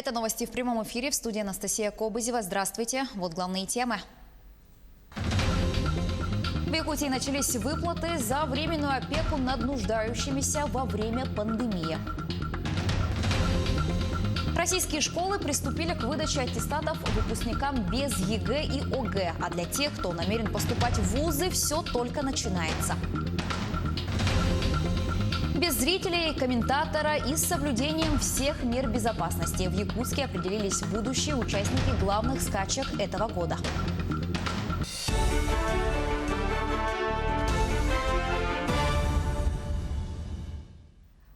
Это новости в прямом эфире. В студии Анастасия Кобызева. Здравствуйте. Вот главные темы. В Якутии начались выплаты за временную опеку над нуждающимися во время пандемии. Российские школы приступили к выдаче аттестатов выпускникам без ЕГЭ и ОГЭ. А для тех, кто намерен поступать в вузы, все только начинается. Без зрителей, комментатора и с соблюдением всех мер безопасности в Якутске определились будущие участники главных скачек этого года.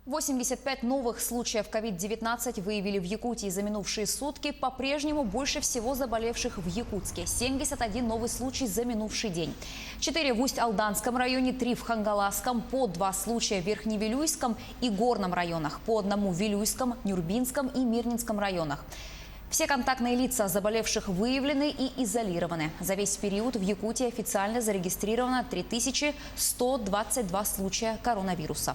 «85 новых случаев COVID-19 выявили в Якутии за минувшие сутки. По-прежнему больше всего заболевших в Якутске. 71 новый случай за минувший день. 4 в Усть-Алданском районе, 3 в Хангаласском, по 2 случая в Верхневилюйском и Горном районах, по 1 в Вилюйском, Нюрбинском и Мирнинском районах. Все контактные лица заболевших выявлены и изолированы. За весь период в Якутии официально зарегистрировано 3122 случая коронавируса.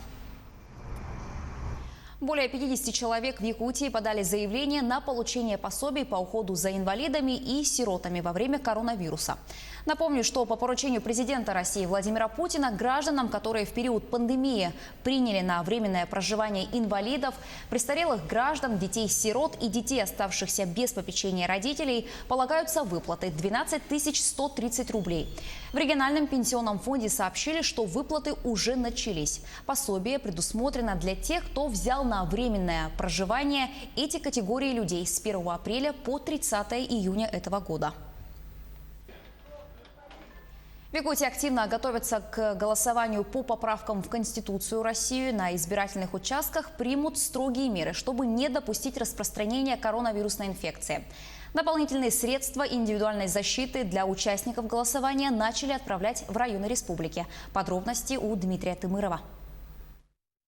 Более 50 человек в Якутии подали заявление на получение пособий по уходу за инвалидами и сиротами во время коронавируса. Напомню, что по поручению президента России Владимира Путина гражданам, которые в период пандемии приняли на временное проживание инвалидов, престарелых граждан, детей-сирот и детей, оставшихся без попечения родителей, полагаются выплаты 12 130 рублей. В региональном пенсионном фонде сообщили, что выплаты уже начались. Пособие предусмотрено для тех, кто взял на временное проживание эти категории людей с 1 апреля по 30 июня этого года. В Якутии активно готовятся к голосованию по поправкам в Конституцию России. На избирательных участках примут строгие меры, чтобы не допустить распространения коронавирусной инфекции. Дополнительные средства индивидуальной защиты для участников голосования начали отправлять в районы республики. Подробности у Дмитрия Тымырова.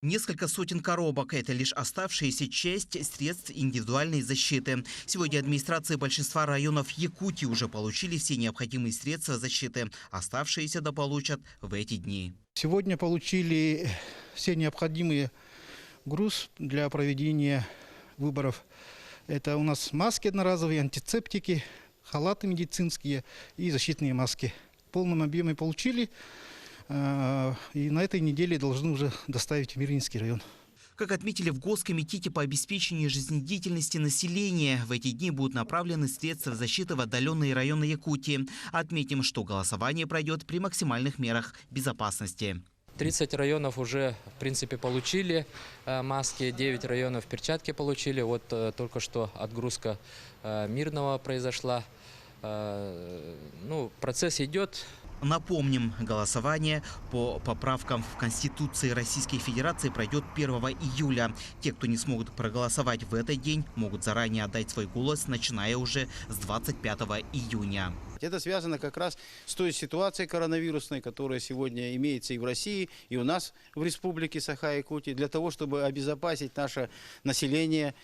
Несколько сотен коробок – это лишь оставшаяся часть средств индивидуальной защиты. Сегодня администрации большинства районов Якутии уже получили все необходимые средства защиты. Оставшиеся дополучат в эти дни. Сегодня получили все необходимые груз для проведения выборов. Это у нас маски одноразовые, антисептики, халаты медицинские и защитные маски. В полном объеме получили. И на этой неделе должны уже доставить в Мирнинский район. Как отметили в Госкомитете по обеспечению жизнедеятельности населения, в эти дни будут направлены средства защиты в отдаленные районы Якутии. Отметим, что голосование пройдет при максимальных мерах безопасности. 30 районов уже, в принципе, получили маски, 9 районов перчатки получили. Вот только что отгрузка Мирного произошла. Процесс идет. Напомним, голосование по поправкам в Конституции Российской Федерации пройдет 1 июля. Те, кто не смогут проголосовать в этот день, могут заранее отдать свой голос, начиная уже с 25 июня. Это связано как раз с той ситуацией коронавирусной, которая сегодня имеется и в России, и у нас в Республике Саха-Якутия. Для того, чтобы обезопасить наше население,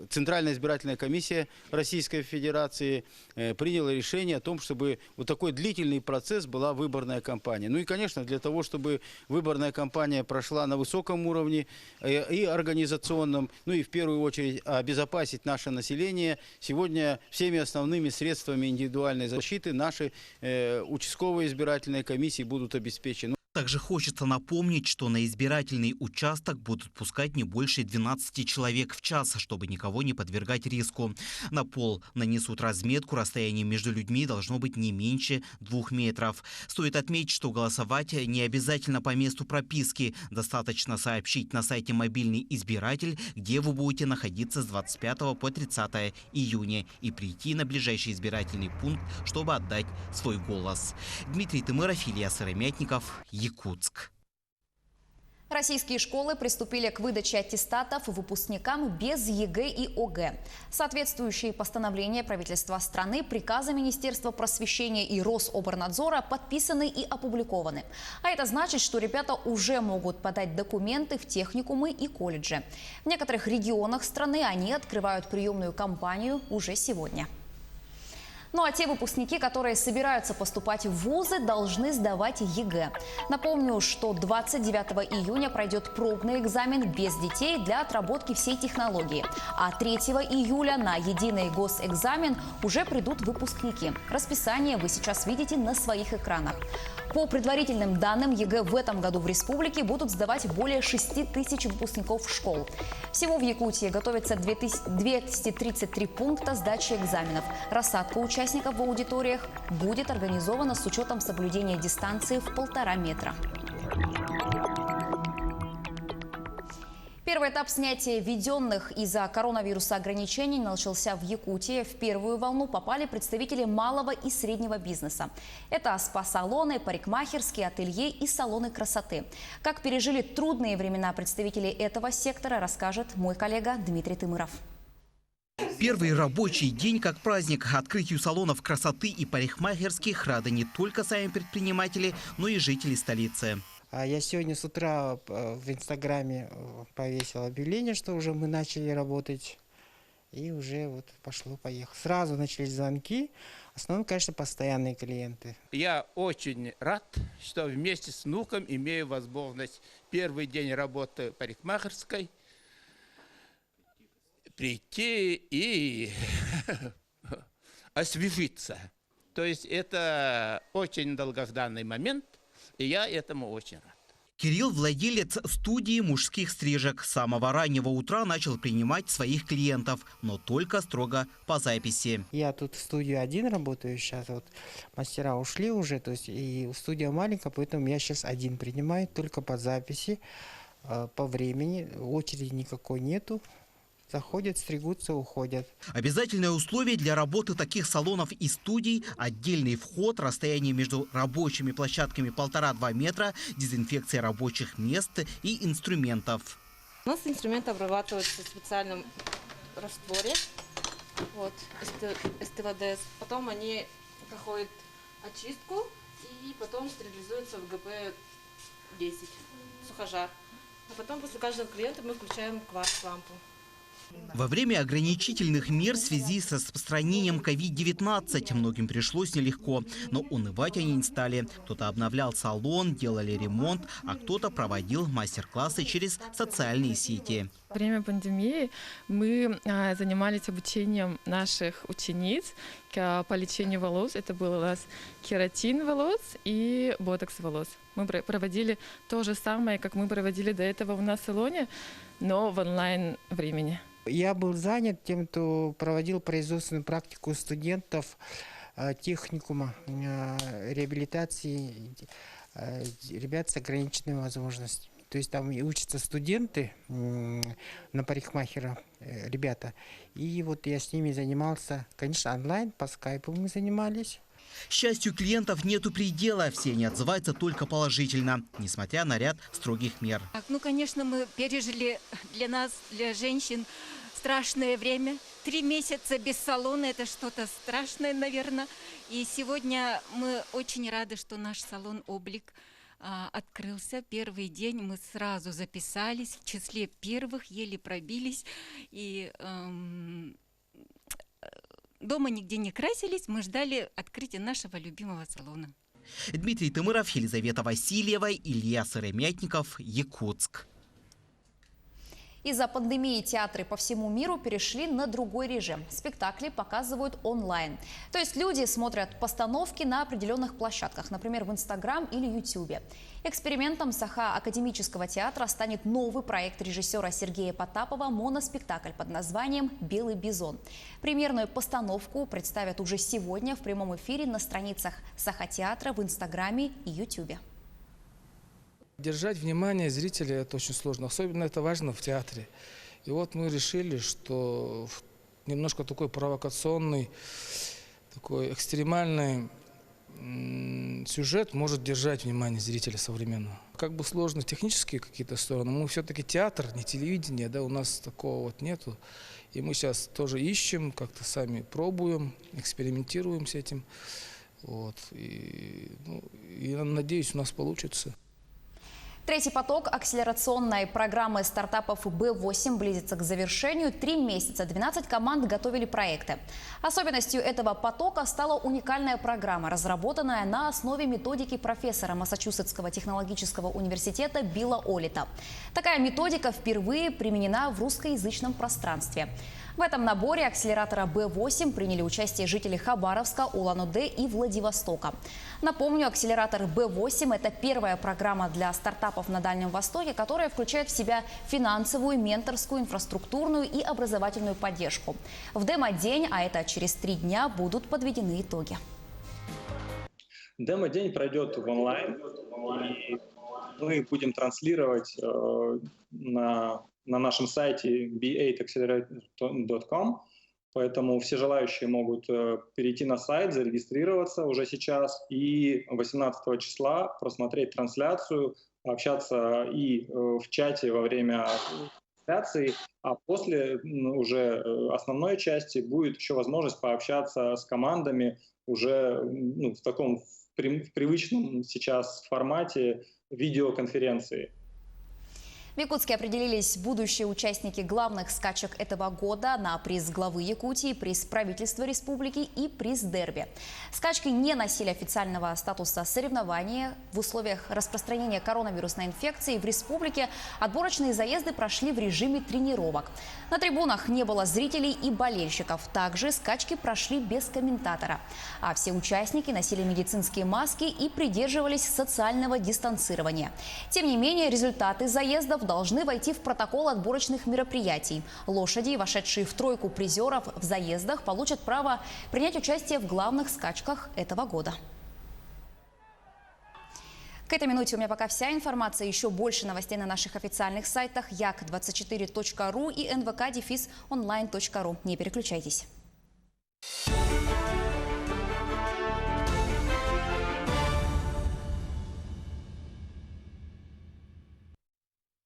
Центральная избирательная комиссия Российской Федерации приняла решение о том, чтобы вот такой длительный процесс была выборная кампания. Ну и, конечно, для того, чтобы выборная кампания прошла на высоком уровне и организационном, ну и в первую очередь обезопасить наше население, сегодня всеми основными средствами индивидуальной защиты наши участковые избирательные комиссии будут обеспечены. Также хочется напомнить, что на избирательный участок будут пускать не больше 12 человек в час, чтобы никого не подвергать риску. На пол нанесут разметку, расстояние между людьми должно быть не меньше 2 метров. Стоит отметить, что голосовать не обязательно по месту прописки. Достаточно сообщить на сайте «Мобильный избиратель», где вы будете находиться с 25 по 30 июня и прийти на ближайший избирательный пункт, чтобы отдать свой голос. Дмитрий Тымыров, Илья Сыромятников, Якутск. Российские школы приступили к выдаче аттестатов выпускникам без ЕГЭ и ОГЭ. Соответствующие постановления правительства страны, приказы Министерства просвещения и Рособорнадзора подписаны и опубликованы. А это значит, что ребята уже могут подать документы в техникумы и колледжи. В некоторых регионах страны они открывают приемную кампанию уже сегодня. Ну а те выпускники, которые собираются поступать в вузы, должны сдавать ЕГЭ. Напомню, что 29 июня пройдет пробный экзамен без детей для отработки всей технологии. А 3 июля на единый госэкзамен уже придут выпускники. Расписание вы сейчас видите на своих экранах. По предварительным данным, ЕГЭ в этом году в республике будут сдавать более 6 тысяч выпускников школ. Всего в Якутии готовится 233 пункта сдачи экзаменов. Рассадка участников в аудиториях будет организована с учетом соблюдения дистанции в 1,5 метра. Первый этап снятия введенных из-за коронавируса ограничений начался в Якутии. В первую волну попали представители малого и среднего бизнеса. Это спа-салоны, парикмахерские, ателье и салоны красоты. Как пережили трудные времена представители этого сектора, расскажет мой коллега Дмитрий Тымыров. Первый рабочий день как праздник. Открытию салонов красоты и парикмахерских рады не только сами предприниматели, но и жители столицы. Я сегодня с утра в Инстаграме повесил объявление, что уже мы начали работать. И уже вот пошло-поехало. Сразу начались звонки. В основном, конечно, постоянные клиенты. Я очень рад, что вместе с внуком имею возможность первый день работы парикмахерской прийти и освежиться. То есть это очень долгожданный момент. И я этому очень рад. Кирилл – владелец студии мужских стрижек. С самого раннего утра начал принимать своих клиентов, но только строго по записи. Я тут в студии один работаю сейчас. Вот мастера ушли уже, то есть и студия маленькая, поэтому я сейчас один принимаю, только по записи, по времени. Очереди никакой нету. Заходят, стригутся, уходят. Обязательное условие для работы таких салонов и студий – отдельный вход, расстояние между рабочими площадками 1,5–2 метра, дезинфекция рабочих мест и инструментов. У нас инструменты обрабатываются в специальном растворе, вот, СТВДС. Потом они проходят очистку и потом стерилизуются в ГП-10, сухожар. А потом после каждого клиента мы включаем кварц-лампу. Во время ограничительных мер в связи с распространением COVID-19 многим пришлось нелегко, но унывать они не стали. Кто-то обновлял салон, делали ремонт, а кто-то проводил мастер-классы через социальные сети. Во время пандемии мы занимались обучением наших учениц по лечению волос. Это был у нас кератин волос и ботокс волос. Мы проводили то же самое, как мы проводили до этого у нас в салоне, но в онлайн времени. Я был занят тем, что проводил производственную практику студентов техникума реабилитации ребят с ограниченными возможностями. То есть там и учатся студенты на парикмахера, ребята. И вот я с ними занимался, конечно, онлайн, по скайпу мы занимались. Счастью клиентов нету предела, все они отзываются только положительно, несмотря на ряд строгих мер. Ну, конечно, мы пережили для нас, для женщин, страшное время. 3 месяца без салона – это что-то страшное, наверное. И сегодня мы очень рады, что наш салон «Облик» открылся. Первый день мы сразу записались, в числе первых, еле пробились. И дома нигде не красились, мы ждали открытия нашего любимого салона. Дмитрий Тымыров, Елизавета Васильева, Илья Сыромятников, Якутск. Из-за пандемии театры по всему миру перешли на другой режим. Спектакли показывают онлайн. То есть люди смотрят постановки на определенных площадках, например, в Инстаграм или Ютубе. Экспериментом Саха академического театра станет новый проект режиссера Сергея Потапова «Моноспектакль» под названием «Белый бизон». Премьерную постановку представят уже сегодня в прямом эфире на страницах Саха театра в Инстаграме и Ютубе. Держать внимание зрителя – это очень сложно, особенно это важно в театре. И вот мы решили, что немножко такой провокационный, такой экстремальный сюжет может держать внимание зрителя современного. Как бы сложно технические какие-то стороны, мы все-таки театр, не телевидение, да, у нас такого вот нету. И мы сейчас тоже ищем, как-то сами пробуем, экспериментируем с этим. Вот. И надеюсь, у нас получится. Третий поток акселерационной программы стартапов Б8 близится к завершению. 3 месяца 12 команд готовили проекты. Особенностью этого потока стала уникальная программа, разработанная на основе методики профессора Массачусетского технологического университета Билла Олита. Такая методика впервые применена в русскоязычном пространстве. В этом наборе акселератора Б8 приняли участие жители Хабаровска, Улан-Удэ и Владивостока. Напомню, акселератор Б8 – это первая программа для стартапов на Дальнем Востоке, которая включает в себя финансовую, менторскую, инфраструктурную и образовательную поддержку. В демо-день, а это через 3 дня, будут подведены итоги. Демо-день пройдет в онлайн, и мы будем транслировать на нашем сайте b8accelerator.com, поэтому все желающие могут перейти на сайт, зарегистрироваться уже сейчас и 18 числа просмотреть трансляцию, общаться и в чате во время трансляции, а после уже основной части будет еще возможность пообщаться с командами уже в таком привычном сейчас формате видеоконференции. В Якутске определились будущие участники главных скачек этого года на приз главы Якутии, приз правительства республики и приз дерби. Скачки не носили официального статуса соревнования. В условиях распространения коронавирусной инфекции в республике отборочные заезды прошли в режиме тренировок. На трибунах не было зрителей и болельщиков. Также скачки прошли без комментатора. А все участники носили медицинские маски и придерживались социального дистанцирования. Тем не менее, результаты заездов должны войти в протокол отборочных мероприятий. Лошади, вошедшие в тройку призеров в заездах, получат право принять участие в главных скачках этого года. К этой минуте у меня пока вся информация. Еще больше новостей на наших официальных сайтах jak24.ru и nvk-online.ru. Не переключайтесь.